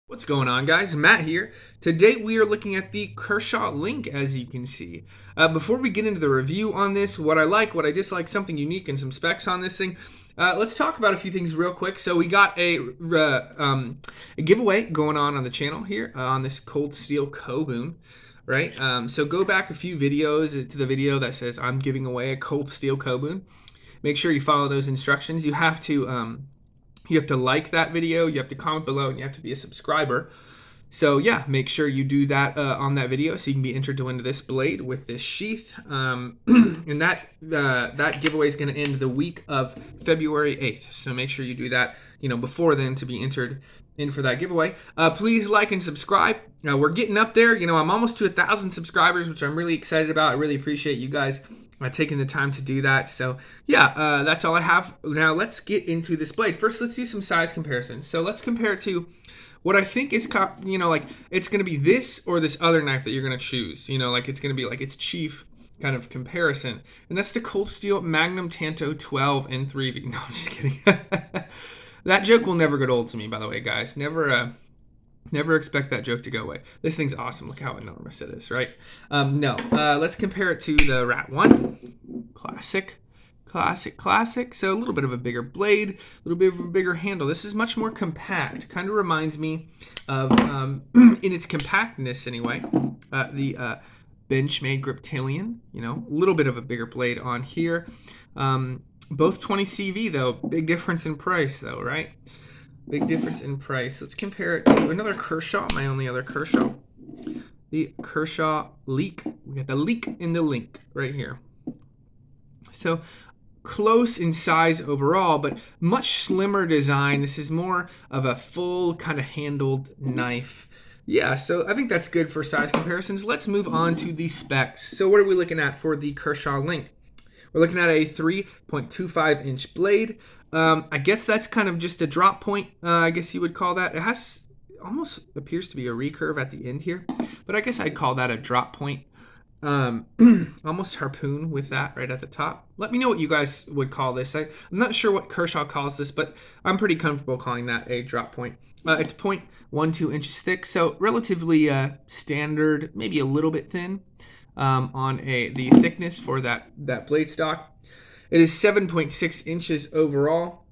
What's going on, guys? Matt here. Today we are looking at the Kershaw link, as you can see. Before we get into the review on this, what I like, what I dislike, something unique, and some specs on this thing, let's talk about a few things real quick. So we got a giveaway going on the channel here on this cold steel Kobun, right? So go back a few videos to the video that says I'm giving away a cold steel Kobun. Make sure you follow those instructions. You have to like that video, you have to comment below, and you have to be a subscriber. So yeah, make sure you do that on that video so you can be entered to win this blade with this sheath. And that giveaway is going to end the week of February 8th. So make sure you do that, before then to be entered in for that giveaway. Please like and subscribe. We're getting up there. I'm almost to 1,000 subscribers, which I'm really excited about. I really appreciate you guys taking the time to do that. So yeah, that's all I have. Now let's get into this blade. First, let's do some size comparisons. So let's compare it to what I think is, it's going to be this or this other knife that you're going to choose. It's going to be like its chief kind of comparison. And that's the Cold Steel Magnum Tanto 12 and 3V. No, I'm just kidding. That joke will never get old to me, by the way, guys. Never expect that joke to go away. This thing's awesome. Look how enormous it is, right? Let's compare it to the Rat 1. Classic. So a little bit of a bigger blade, a little bit of a bigger handle. This is much more compact. Kind of reminds me of, in its compactness anyway, the Benchmade Griptilian. A little bit of a bigger blade on here. Both 20 CV though. Big difference in price though, right? Big difference in price. Let's compare it to another Kershaw, my only other Kershaw. The Kershaw Leak. We got the leak in the link right here. So close in size overall, but much slimmer design. This is more of a full kind of handled knife. Yeah, so I think that's good for size comparisons. Let's move on to the specs. So what are we looking at for the Kershaw link? We're looking at a 3.25 inch blade. I guess that's kind of just a drop point, I guess you would call that. It almost appears to be a recurve at the end here, but I guess I'd call that a drop point. Almost harpoon with that right at the top. Let me know what you guys would call this. I'm not sure what Kershaw calls this, but I'm pretty comfortable calling that a drop point. It's 0.12 inches thick, so relatively standard, maybe a little bit thin. On the thickness for that blade stock. It is 7.6 inches overall,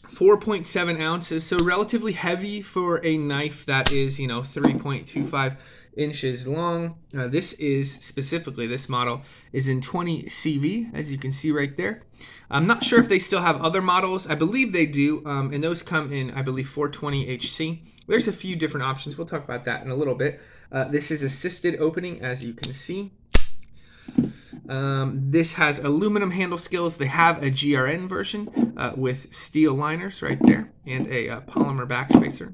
4.7 ounces, so relatively heavy for a knife that is, 3.25 inches long. This model is in 20 CV, as you can see right there. I'm not sure if they still have other models. I believe they do, and those come in, I believe, 420 HC. There's a few different options. We'll talk about that in a little bit. This is assisted opening, as you can see. This has aluminum handle skills. They have a GRN version with steel liners right there and a polymer backspacer.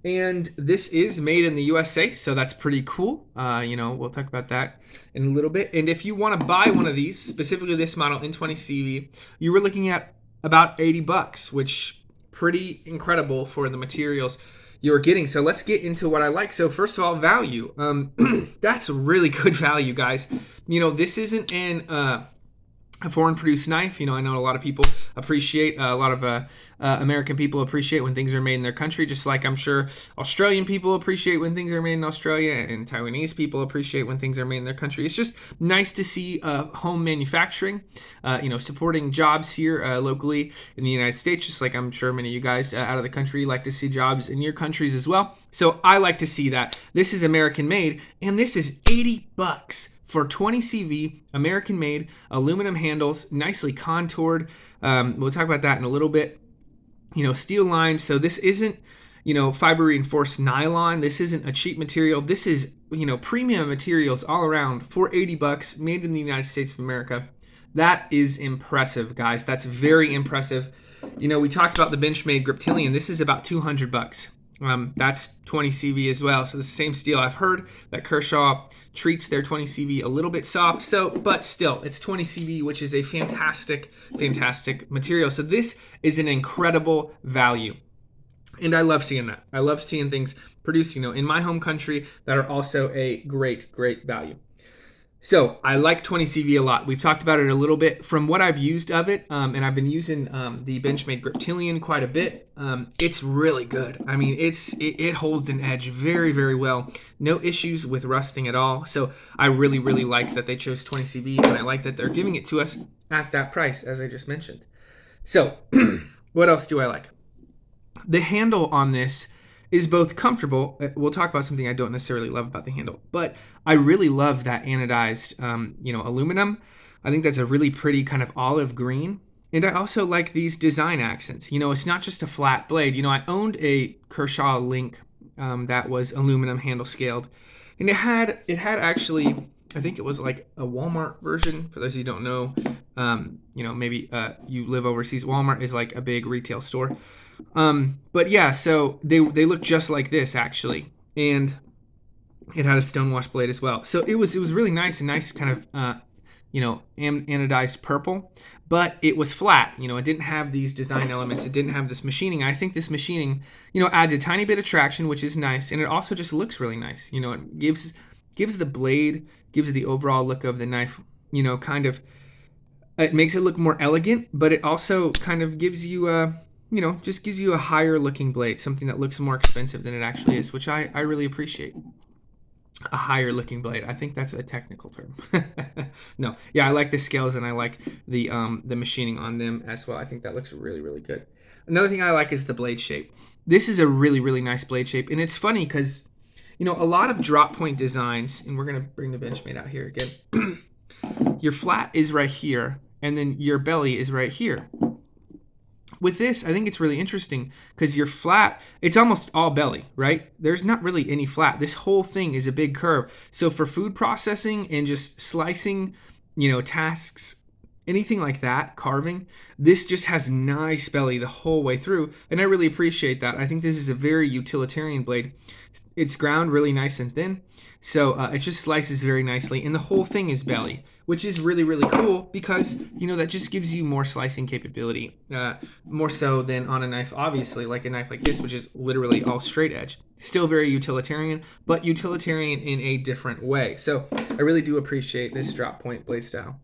And this is made in the USA, so that's pretty cool. We'll talk about that in a little bit. And if you want to buy one of these, specifically this model in 20 CV, you were looking at about $80, which pretty incredible for the materials you're getting. So let's get into what I like. So first of all, value. That's really good value, guys. This isn't a foreign produced knife. I know a lot of people appreciate, a lot of American people appreciate when things are made in their country, just like I'm sure Australian people appreciate when things are made in Australia, and Taiwanese people appreciate when things are made in their country. It's just nice to see home manufacturing, supporting jobs here locally in the United States, just like I'm sure many of you guys out of the country like to see jobs in your countries as well. So I like to see that. This is American made, and this is $80 for 20 CV, American made, aluminum handles, nicely contoured. We'll talk about that in a little bit. Steel lined. So this isn't, fiber reinforced nylon. This isn't a cheap material. This is, premium materials all around for $80, made in the United States of America. That is impressive, guys. That's very impressive. We talked about the Benchmade Griptilian. This is about $200. That's 20 CV as well. So the same steel. I've heard that Kershaw treats their 20 CV a little bit soft. But still, it's 20 CV, which is a fantastic, fantastic material. So this is an incredible value. And I love seeing that. I love seeing things produced, in my home country that are also a great, great value. So I like 20CV a lot. We've talked about it a little bit. From what I've used of it, and I've been using the Benchmade Griptilian quite a bit, it's really good. I mean, it holds an edge very, very well. No issues with rusting at all. So I really, really like that they chose 20CV, and I like that they're giving it to us at that price, as I just mentioned. So what else do I like? The handle on this is both comfortable. We'll talk about something I don't necessarily love about the handle, but I really love that anodized, aluminum. I think that's a really pretty kind of olive green. And I also like these design accents. It's not just a flat blade. I owned a Kershaw Link that was aluminum handle scaled, and it had actually, I think it was like a Walmart version. For those of you who don't know, maybe you live overseas. Walmart is like a big retail store. But yeah, so they look just like this actually, and it had a stonewash blade as well. So it was really nice, a nice kind of anodized purple, but it was flat. It didn't have these design elements. It didn't have this machining. I think this machining, adds a tiny bit of traction, which is nice, and it also just looks really nice. It gives the blade, gives the overall look of the knife. Kind of, it makes it look more elegant, but it also kind of gives you just gives you a higher looking blade, something that looks more expensive than it actually is, which I really appreciate. A higher looking blade. I think that's a technical term. No, yeah, I like the scales and I like the machining on them as well. I think that looks really, really good. Another thing I like is the blade shape. This is a really, really nice blade shape, and it's funny because a lot of drop point designs, and we're gonna bring the Benchmade out here again. Your flat is right here, and then your belly is right here. With this, I think it's really interesting because your flat, it's almost all belly, right? There's not really any flat. This whole thing is a big curve. So for food processing and just slicing, tasks, anything like that, carving, this just has nice belly the whole way through. And I really appreciate that. I think this is a very utilitarian blade. It's ground really nice and thin. So it just slices very nicely. And the whole thing is belly, which is really, really cool because, that just gives you more slicing capability, more so than on a knife, obviously, like a knife like this, which is literally all straight edge. Still very utilitarian, but utilitarian in a different way. So I really do appreciate this drop point blade style.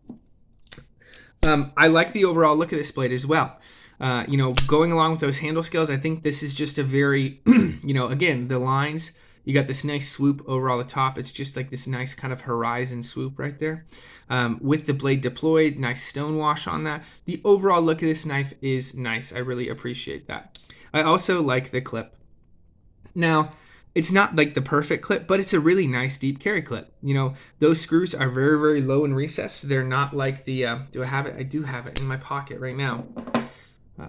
I like the overall look of this blade as well. Going along with those handle scales, I think this is just a very, again, the lines, you got this nice swoop over all the top. It's just like this nice kind of horizon swoop right there. With the blade deployed, nice stonewash on that. The overall look of this knife is nice. I really appreciate that. I also like the clip. Now, it's not like the perfect clip, but it's a really nice deep carry clip. Those screws are very, very low and recessed. They're not like the, do I have it? I do have it in my pocket right now.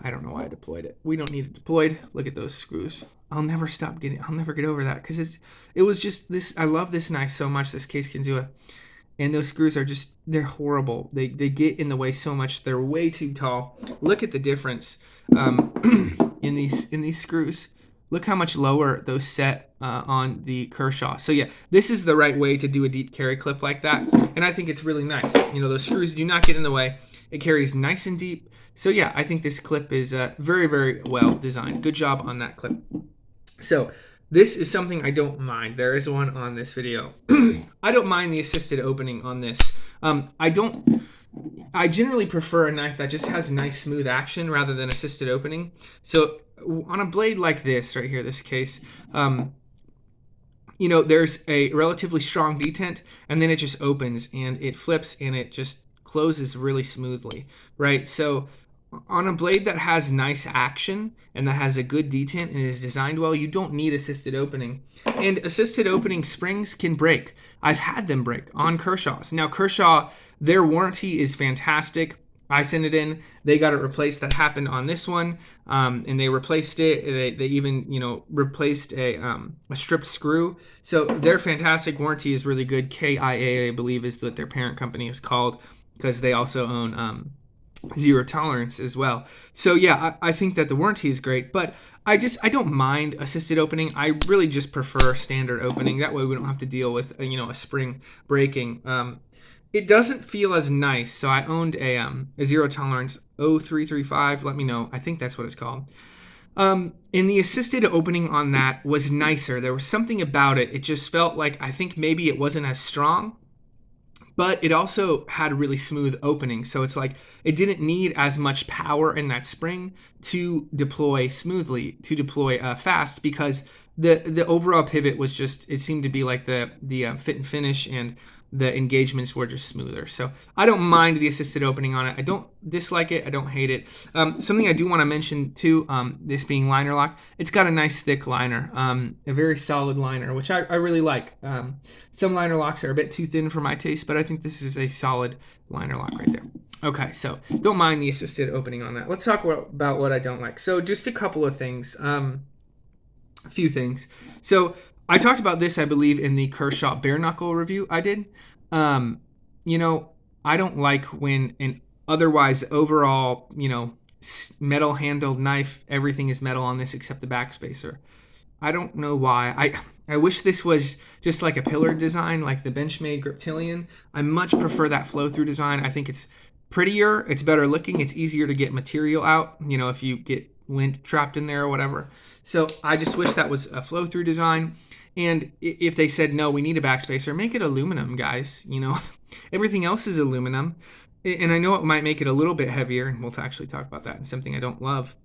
I don't know why I deployed it. We don't need it deployed. Look at those screws. I'll never get over that because it was just this. I love this knife so much. This case can do it. And those screws are just, they're horrible. They get in the way so much. They're way too tall. Look at the difference in these screws. Look how much lower those set on the Kershaw. So yeah, this is the right way to do a deep carry clip like that. And I think it's really nice. Those screws do not get in the way. It carries nice and deep. So yeah, I think this clip is very, very well designed. Good job on that clip. So this is something I don't mind. There is one on this video. I don't mind the assisted opening on this. I generally prefer a knife that just has nice smooth action rather than assisted opening. So on a blade like this right here, this case, there's a relatively strong detent, and then it just opens and it flips and it just closes really smoothly, right? So on a blade that has nice action and that has a good detent and is designed well, you don't need assisted opening. And assisted opening springs can break. I've had them break on Kershaws. Now Kershaw, their warranty is fantastic. I sent it in. They got it replaced. That happened on this one, and they replaced it. They even replaced a stripped screw. So their fantastic warranty is really good. KIA, I believe, is what their parent company is called, because they also own zero tolerance as well. So yeah, I think that the warranty is great, but I don't mind assisted opening. I really just prefer standard opening. That way we don't have to deal with a spring breaking. It doesn't feel as nice. So I owned a zero tolerance 0335. Let me know. I think that's what it's called. And the assisted opening on that was nicer. There was something about it. It just felt like, I think maybe it wasn't as strong, but it also had a really smooth opening. So it's like it didn't need as much power in that spring to deploy smoothly, to deploy fast, because the overall pivot was just, it seemed to be like the fit and finish, and the engagements were just smoother. So I don't mind the assisted opening on it. I don't dislike it. I don't hate it. Something I do want to mention too, this being liner lock, it's got a nice thick liner, a very solid liner, which I really like. Some liner locks are a bit too thin for my taste, but I think this is a solid liner lock right there. Okay, so don't mind the assisted opening on that. Let's talk about what I don't like. So just a couple of things, a few things. So I talked about this, I believe, in the Kershaw bare knuckle review I did. I don't like when an otherwise overall, metal handled knife, everything is metal on this except the backspacer. I don't know why. I wish this was just like a pillar design, like the Benchmade Griptilian. I much prefer that flow-through design. I think it's prettier, it's better looking, it's easier to get material out, if you get lint trapped in there or whatever. So I just wish that was a flow-through design. And if they said, no, we need a backspacer, make it aluminum, guys. Everything else is aluminum. And I know it might make it a little bit heavier, and we'll actually talk about that. And something I don't love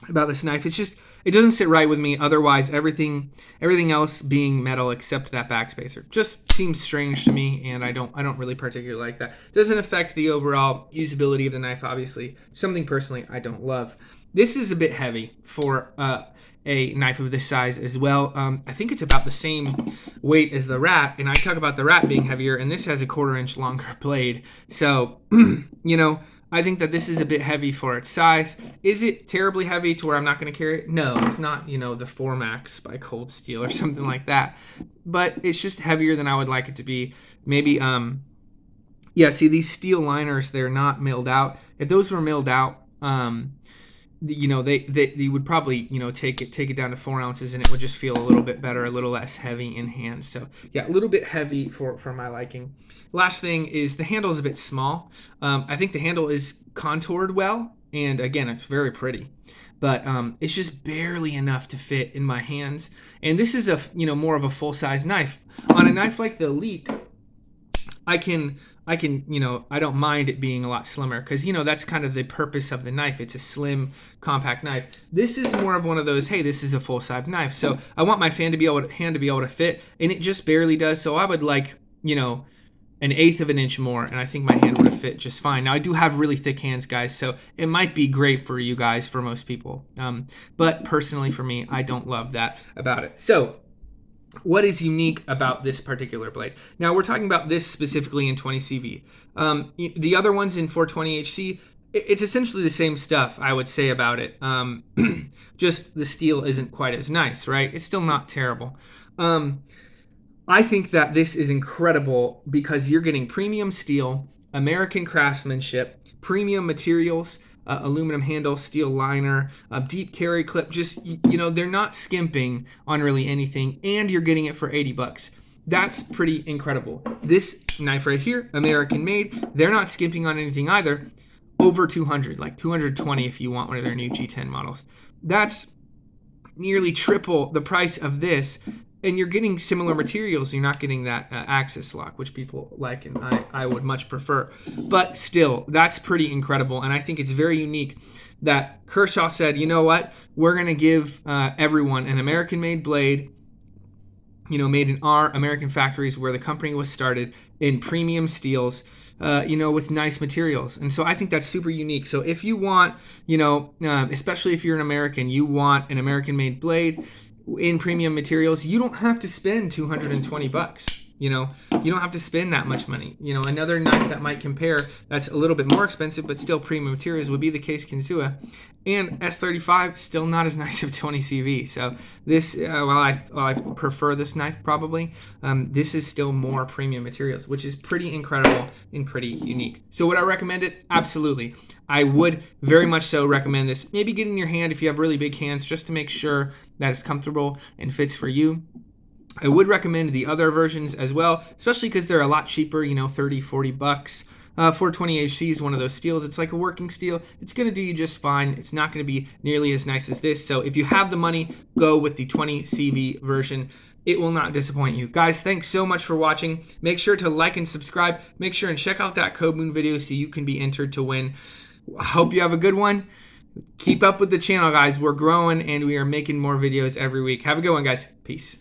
about this knife, it's just, it doesn't sit right with me. Otherwise, everything else being metal except that backspacer just seems strange to me, and I don't really particularly like that. Doesn't affect the overall usability of the knife, obviously. Something personally I don't love. This is a bit heavy for a knife of this size as well. I think it's about the same weight as the Rat, and I talk about the Rat being heavier, and this has a 1/4 inch longer blade. So, I think that this is a bit heavy for its size. Is it terribly heavy to where I'm not going to carry it? No, it's not, the Formax by Cold Steel or something like that. But it's just heavier than I would like it to be. Maybe, see, these steel liners, they're not milled out. If those were milled out, they would probably, take it down to 4 ounces, and it would just feel a little bit better, a little less heavy in hand. So yeah, a little bit heavy for my liking. Last thing is the handle is a bit small. I think the handle is contoured well, and again, it's very pretty, but it's just barely enough to fit in my hands. And this is more of a full size knife. On a knife like the Leek, I can, I don't mind it being a lot slimmer, because, that's kind of the purpose of the knife. It's a slim, compact knife. This is more of one of those, hey, this is a full-size knife. So I want my hand to be able to fit, and it just barely does. So I would like, an 1/8 of an inch more, and I think my hand would have fit just fine. Now, I do have really thick hands, guys, so it might be great for you guys, for most people. But personally, for me, I don't love that about it. So what is unique about this particular blade? Now, we're talking about this specifically in 20 CV. The other ones in 420 HC, it's essentially the same stuff, I would say, about it. Just the steel isn't quite as nice, right? It's still not terrible. I think that this is incredible because you're getting premium steel, American craftsmanship, premium materials, aluminum handle, steel liner, deep carry clip. Just, they're not skimping on really anything, and you're getting it for $80. That's pretty incredible. This knife right here, American made, they're not skimping on anything either. Over 200, like 220 if you want one of their new G10 models. That's nearly triple the price of this. And you're getting similar materials. You're not getting that axis lock, which people like, and I would much prefer. But still, that's pretty incredible. And I think it's very unique that Kershaw said, you know what? We're going to give everyone an American-made blade, made in our American factories where the company was started, in premium steels, with nice materials. And so I think that's super unique. So if you want, especially if you're an American, you want an American-made blade in premium materials, you don't have to spend $220. You don't have to spend that much money. Another knife that might compare that's a little bit more expensive but still premium materials would be the Case Kinsua. And S35, still not as nice of 20 CV. So this, while I prefer this knife probably, this is still more premium materials, which is pretty incredible and pretty unique. So would I recommend it? Absolutely. I would very much so recommend this. Maybe get in your hand if you have really big hands, just to make sure that it's comfortable and fits for you. I would recommend the other versions as well, especially because they're a lot cheaper, $30-$40. 420HC is one of those steels. It's like a working steel. It's going to do you just fine. It's not going to be nearly as nice as this. So if you have the money, go with the 20CV version. It will not disappoint you. Guys, thanks so much for watching. Make sure to like and subscribe. Make sure and check out that Code Moon video so you can be entered to win. I hope you have a good one. Keep up with the channel, guys. We're growing and we are making more videos every week. Have a good one, guys. Peace.